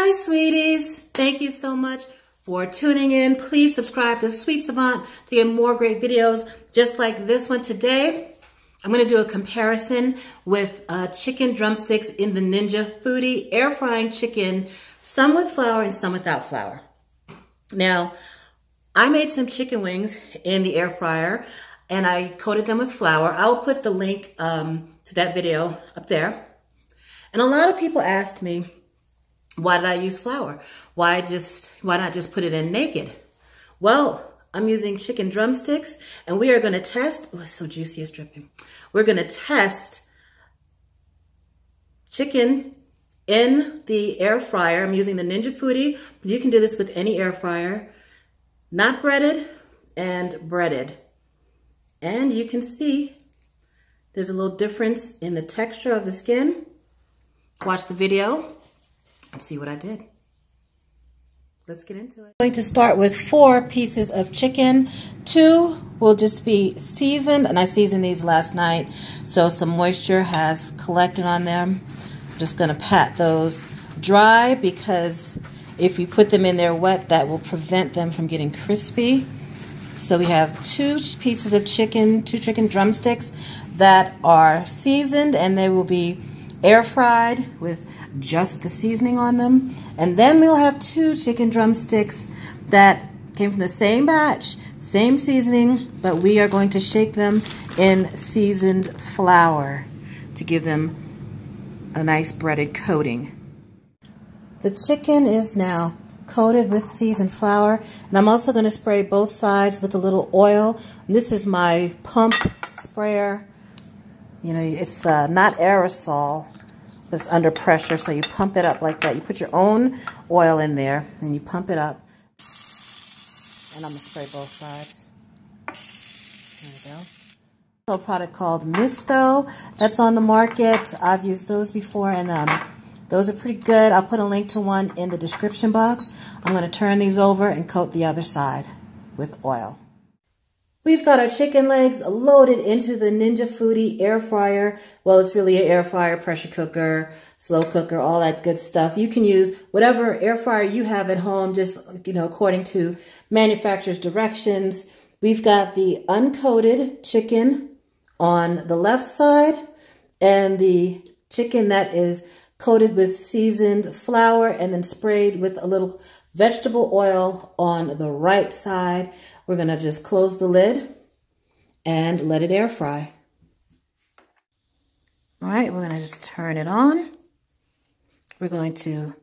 Hi, sweeties. Thank you so much for tuning in. Please subscribe to Sweet Savant to get more great videos just like this one. Today, I'm going to do a comparison with chicken drumsticks in the Ninja Foodi air frying chicken, some with flour and some without flour. Now, I made some chicken wings in the air fryer and I coated them with flour. I'll put the link to that video up there. And a lot of people asked me, why did I use flour? Why not just put it in naked? Well, I'm using chicken drumsticks and we are going to test, oh, it's so juicy, it's dripping. We're going to test chicken in the air fryer. I'm using the Ninja Foodi. You can do this with any air fryer, not breaded and breaded. And you can see there's a little difference in the texture of the skin. Watch the video and see what I did. Let's get into it. I'm going to start with 4 pieces of chicken. 2 will just be seasoned, and I seasoned these last night, so some moisture has collected on them. I'm just going to pat those dry because if you put them in there wet, that will prevent them from getting crispy. So we have 2 pieces of chicken, 2 chicken drumsticks that are seasoned, and they will be air fried with just the seasoning on them. And then we'll have 2 chicken drumsticks that came from the same batch, same seasoning, but we are going to shake them in seasoned flour to give them a nice breaded coating. The chicken is now coated with seasoned flour, and I'm also going to spray both sides with a little oil. And this is my pump sprayer. You know, it's not aerosol. It's under pressure, so you pump it up like that. You put your own oil in there, and you pump it up. And I'm going to spray both sides. There we go. A product called Misto that's on the market. I've used those before, and those are pretty good. I'll put a link to one in the description box. I'm going to turn these over and coat the other side with oil. We've got our chicken legs loaded into the Ninja Foodi air fryer. Well, it's really an air fryer, pressure cooker, slow cooker, all that good stuff. You can use whatever air fryer you have at home, just, you know, according to manufacturer's directions. We've got the uncoated chicken on the left side and the chicken that is coated with seasoned flour and then sprayed with a little vegetable oil on the right side. We're going to just close the lid and let it air fry. All right, we're going to just turn it on. We're going to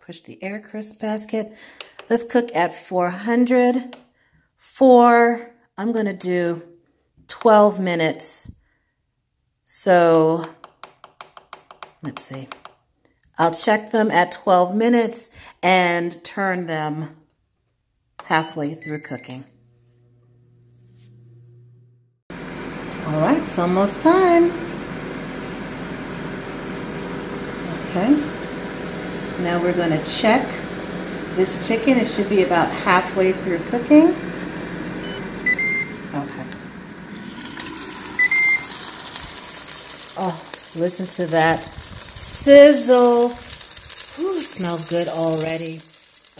push the air crisp basket. Let's cook at 400 for, I'm going to do 12 minutes. So, let's see. I'll check them at 12 minutes and turn them halfway through cooking. All right, it's almost time. Okay. Now we're going to check this chicken. It should be about halfway through cooking. Okay. Oh, listen to that sizzle. Ooh, it smells good already.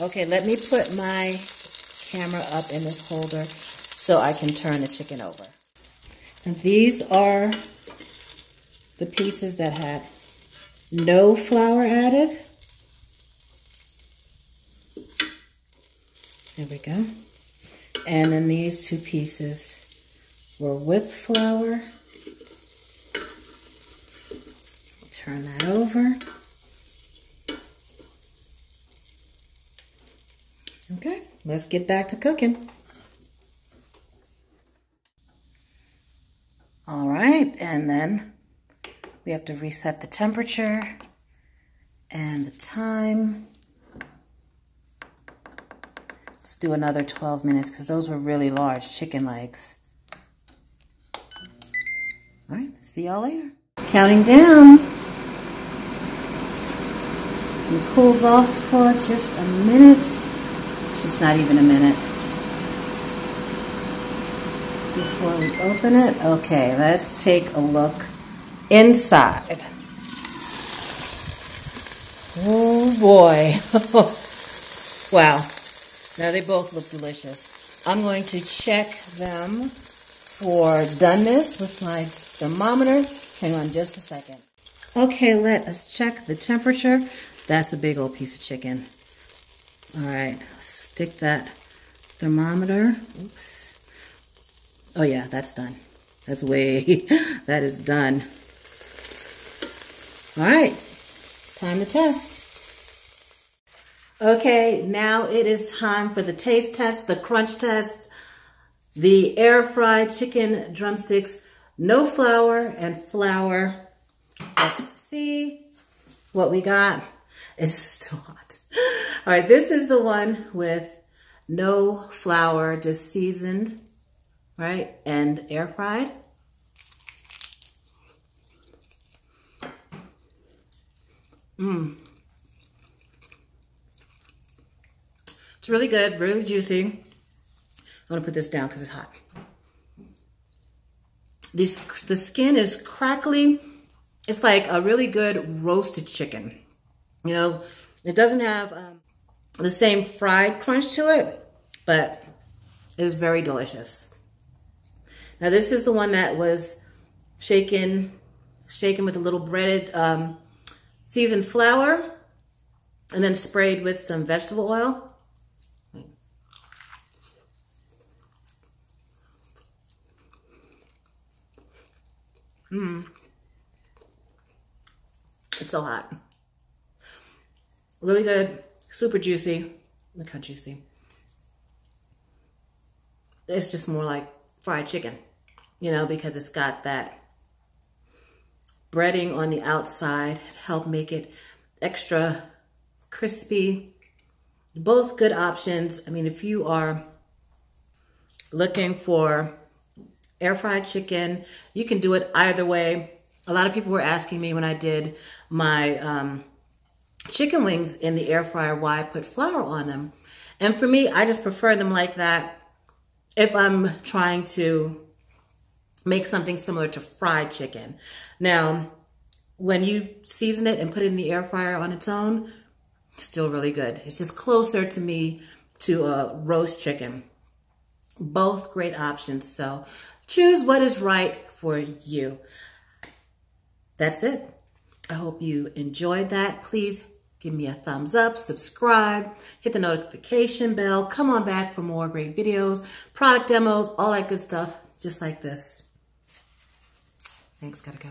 Okay, let me put my camera up in this holder so I can turn the chicken over. And these are the pieces that had no flour added. There we go. And then these 2 pieces were with flour. Turn that over. Okay, let's get back to cooking. All right, and then we have to reset the temperature and the time. Let's do another 12 minutes because those were really large chicken legs. All right, see y'all later. Counting down. It cools off for just a minute. Just not even a minute. Before we open it, okay, let's take a look inside. Oh boy. Wow. Now they both look delicious. I'm going to check them for doneness with my thermometer. Hang on just a second. Okay, let us check the temperature. That's a big old piece of chicken. All right, stick that thermometer. Oops. Oh yeah, that's done. That's that is done. All right, time to test. Okay, now it is time for the taste test, the crunch test, the air fried chicken drumsticks, no flour and flour. Let's see what we got. It's still hot. All right, this is the one with no flour, just seasoned, right, and air fried. It's really good, really juicy. I'm gonna put this down because it's hot. The skin is crackly. It's like a really good roasted chicken. You know, it doesn't have the same fried crunch to it, but it is very delicious. Now this is the one that was shaken with a little breaded seasoned flour and then sprayed with some vegetable oil. It's so hot. Really good, super juicy. Look how juicy. It's just more like fried chicken, you know, because it's got that breading on the outside to help make it extra crispy. Both good options. I mean, if you are looking for air fried chicken, you can do it either way. A lot of people were asking me when I did my chicken wings in the air fryer why I put flour on them. And for me, I just prefer them like that if I'm trying to make something similar to fried chicken. Now, when you season it and put it in the air fryer on its own, it's still really good. It's just closer to me to a roast chicken. Both great options. So choose what is right for you. That's it. I hope you enjoyed that. Please give me a thumbs up, subscribe, hit the notification bell. Come on back for more great videos, product demos, all that good stuff, just like this. Thanks, gotta go.